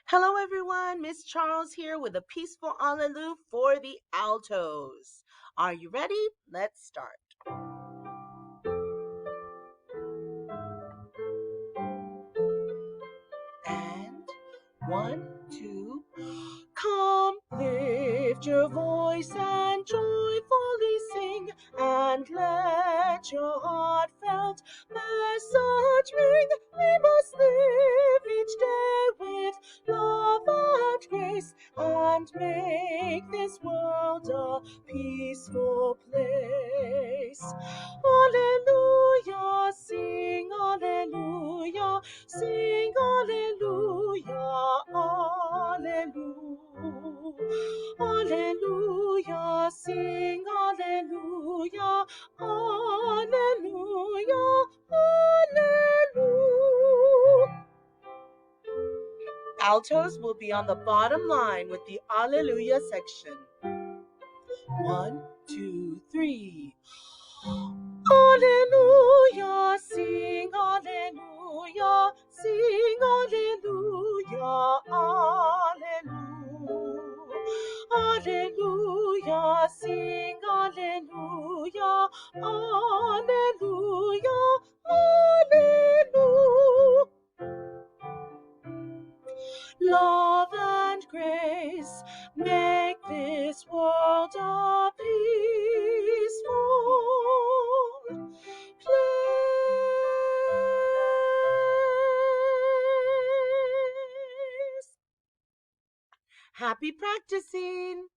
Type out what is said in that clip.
Hello everyone, Miss Charles here with a peaceful Allelu for the altos. Are you ready? Let's start. And one, two. Come, lift your voice and joyfully sing, and let your heartfelt message ring. We must live each day with love and grace, and make this world a peaceful place. Alleluia, sing alleluia, sing alleluia, alleluia, alleluia, sing alleluia, alleluia, alleluia. Altos will be on the bottom line with the alleluia section. 1, 2, 3. Alleluia, sing alleluia, sing alleluia, alleluia, alleluia, sing alleluia, alleluia, alleluia. Love and grace make this world a peaceful place. Happy practicing!